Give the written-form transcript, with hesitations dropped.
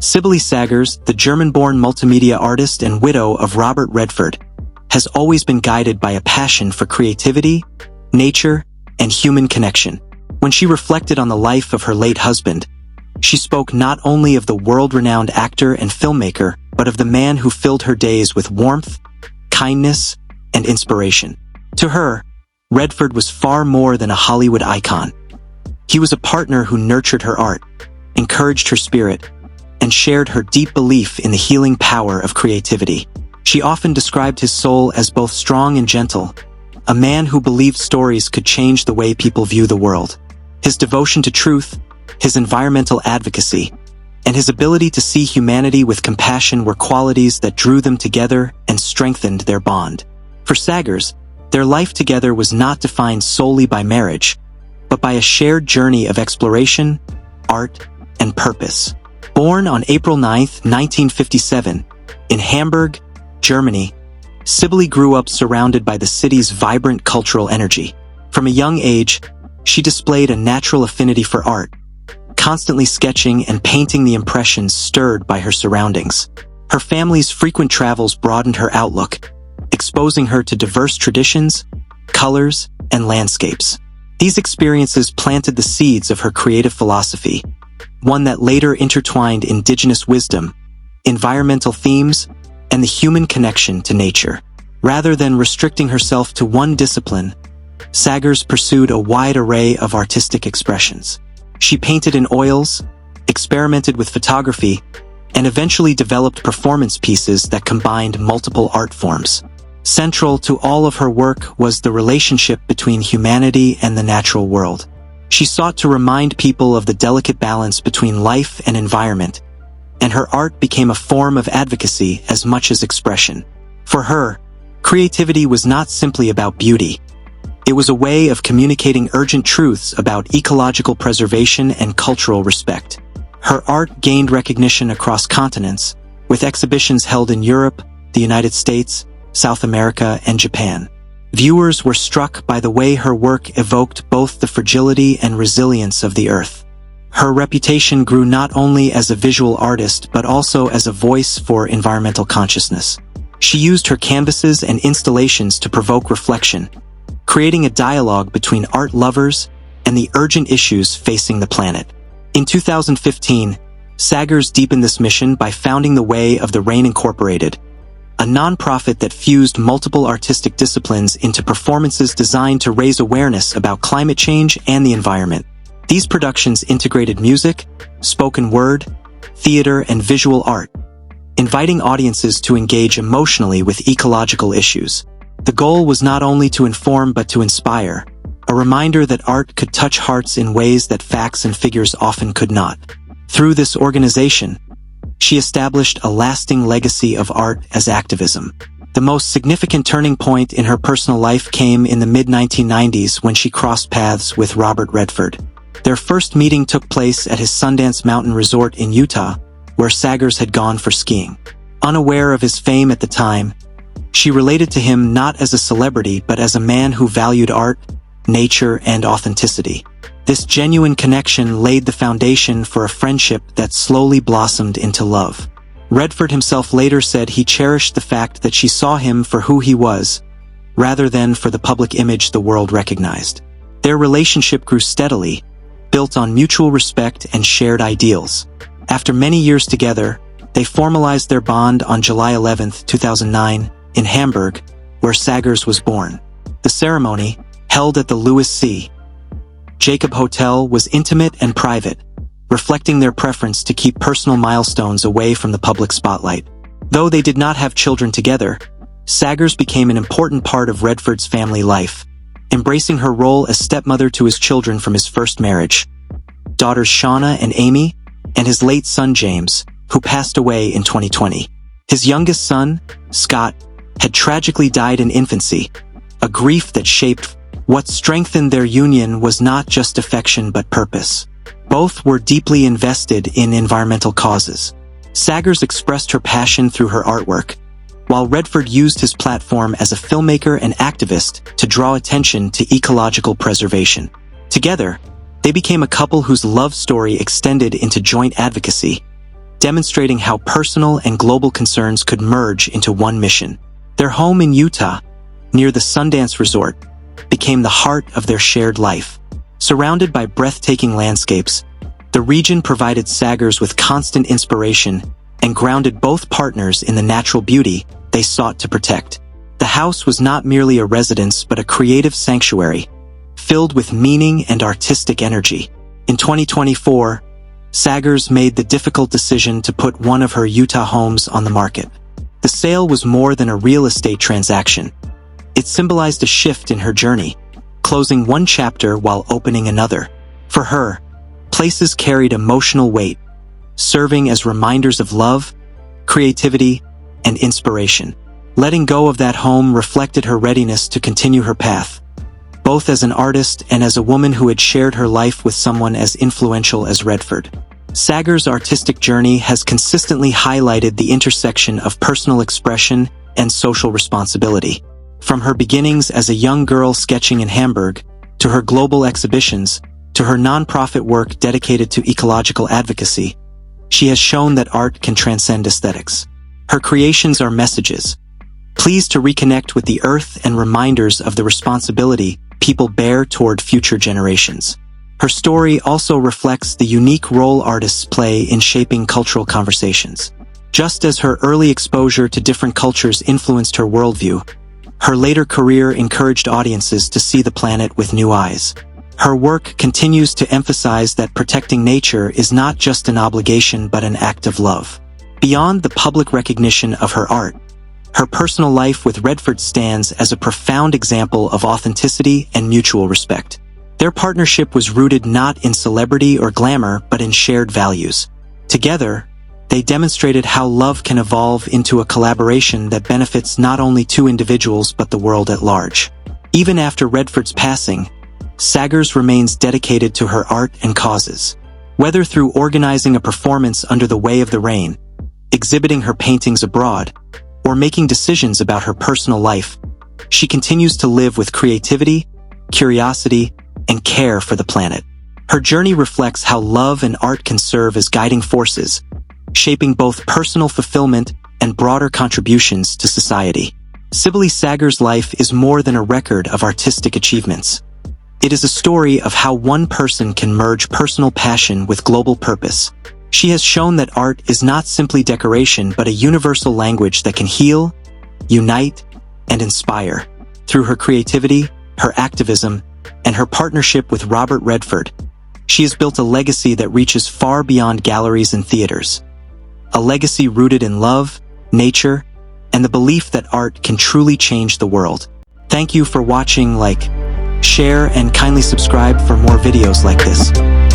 Sibylle Szaggars, the German-born multimedia artist and widow of Robert Redford, has always been guided by a passion for creativity, nature, and human connection. When she reflected on the life of her late husband, she spoke not only of the world-renowned actor and filmmaker, but of the man who filled her days with warmth, kindness, and inspiration. To her, Redford was far more than a Hollywood icon. He was a partner who nurtured her art, encouraged her spirit, and shared her deep belief in the healing power of creativity. She often described his soul as both strong and gentle, a man who believed stories could change the way people view the world. His devotion to truth, his environmental advocacy, and his ability to see humanity with compassion were qualities that drew them together and strengthened their bond. For Szaggars, their life together was not defined solely by marriage, but by a shared journey of exploration, art, and purpose. Born on April 9, 1957, in Hamburg, Germany, Sibylle grew up surrounded by the city's vibrant cultural energy. From a young age, she displayed a natural affinity for art, constantly sketching and painting the impressions stirred by her surroundings. Her family's frequent travels broadened her outlook, exposing her to diverse traditions, colors, and landscapes. These experiences planted the seeds of her creative philosophy, one that later intertwined indigenous wisdom, environmental themes, and the human connection to nature. Rather than restricting herself to one discipline, Szaggars pursued a wide array of artistic expressions. She painted in oils, experimented with photography, and eventually developed performance pieces that combined multiple art forms. Central to all of her work was the relationship between humanity and the natural world. She sought to remind people of the delicate balance between life and environment, and her art became a form of advocacy as much as expression. For her, creativity was not simply about beauty. It was a way of communicating urgent truths about ecological preservation and cultural respect. Her art gained recognition across continents, with exhibitions held in Europe, the United States, South America, and Japan. Viewers were struck by the way her work evoked both the fragility and resilience of the earth. Her reputation grew not only as a visual artist but also as a voice for environmental consciousness. She used her canvases and installations to provoke reflection, creating a dialogue between art lovers and the urgent issues facing the planet. In 2015, Szaggars deepened this mission by founding the Way of the Rain Incorporated, a nonprofit that fused multiple artistic disciplines into performances designed to raise awareness about climate change and the environment. These productions integrated music, spoken word, theater, and visual art, inviting audiences to engage emotionally with ecological issues. The goal was not only to inform but to inspire, a reminder that art could touch hearts in ways that facts and figures often could not. Through this organization, she established a lasting legacy of art as activism. The most significant turning point in her personal life came in the mid-1990s when she crossed paths with Robert Redford. Their first meeting took place at his Sundance Mountain Resort in Utah, where Szaggars had gone for skiing. Unaware of his fame at the time, she related to him not as a celebrity but as a man who valued art, nature, and authenticity. This genuine connection laid the foundation for a friendship that slowly blossomed into love. Redford himself later said he cherished the fact that she saw him for who he was, rather than for the public image the world recognized. Their relationship grew steadily, built on mutual respect and shared ideals. After many years together, they formalized their bond on July 11, 2009, in Hamburg, where Szaggars was born. The ceremony, held at the Louis C. Jacob Hotel, was intimate and private, reflecting their preference to keep personal milestones away from the public spotlight. Though they did not have children together, Szaggars became an important part of Redford's family life, embracing her role as stepmother to his children from his first marriage, daughters Shauna and Amy, and his late son James, who passed away in 2020. His youngest son, Scott, had tragically died in infancy, a grief that shaped. What strengthened their union was not just affection but purpose. Both were deeply invested in environmental causes. Szaggars expressed her passion through her artwork, while Redford used his platform as a filmmaker and activist to draw attention to ecological preservation. Together, they became a couple whose love story extended into joint advocacy, demonstrating how personal and global concerns could merge into one mission. Their home in Utah, near the Sundance Resort, became the heart of their shared life. Surrounded by breathtaking landscapes, the region provided Szaggars with constant inspiration and grounded both partners in the natural beauty they sought to protect. The house was not merely a residence but a creative sanctuary, filled with meaning and artistic energy. In 2024, Szaggars made the difficult decision to put one of her Utah homes on the market. The sale was more than a real estate transaction. It symbolized a shift in her journey, closing one chapter while opening another. For her, places carried emotional weight, serving as reminders of love, creativity, and inspiration. Letting go of that home reflected her readiness to continue her path, both as an artist and as a woman who had shared her life with someone as influential as Redford. Szaggars' artistic journey has consistently highlighted the intersection of personal expression and social responsibility. From her beginnings as a young girl sketching in Hamburg, to her global exhibitions, to her nonprofit work dedicated to ecological advocacy, she has shown that art can transcend aesthetics. Her creations are messages, pleased to reconnect with the earth and reminders of the responsibility people bear toward future generations. Her story also reflects the unique role artists play in shaping cultural conversations. Just as her early exposure to different cultures influenced her worldview, her later career encouraged audiences to see the planet with new eyes. Her work continues to emphasize that protecting nature is not just an obligation but an act of love. Beyond the public recognition of her art, her personal life with Redford stands as a profound example of authenticity and mutual respect. Their partnership was rooted not in celebrity or glamour but in shared values. Together, they demonstrated how love can evolve into a collaboration that benefits not only two individuals but the world at large. Even after Redford's passing, Szaggars remains dedicated to her art and causes. Whether through organizing a performance under the Way of the Rain, exhibiting her paintings abroad, or making decisions about her personal life, she continues to live with creativity, curiosity, and care for the planet. Her journey reflects how love and art can serve as guiding forces, shaping both personal fulfillment and broader contributions to society. Sibylle Szaggars' life is more than a record of artistic achievements. It is a story of how one person can merge personal passion with global purpose. She has shown that art is not simply decoration but a universal language that can heal, unite, and inspire. Through her creativity, her activism, and her partnership with Robert Redford, she has built a legacy that reaches far beyond galleries and theaters. A legacy rooted in love, nature, and the belief that art can truly change the world. Thank you for watching. Share, and kindly subscribe for more videos like this.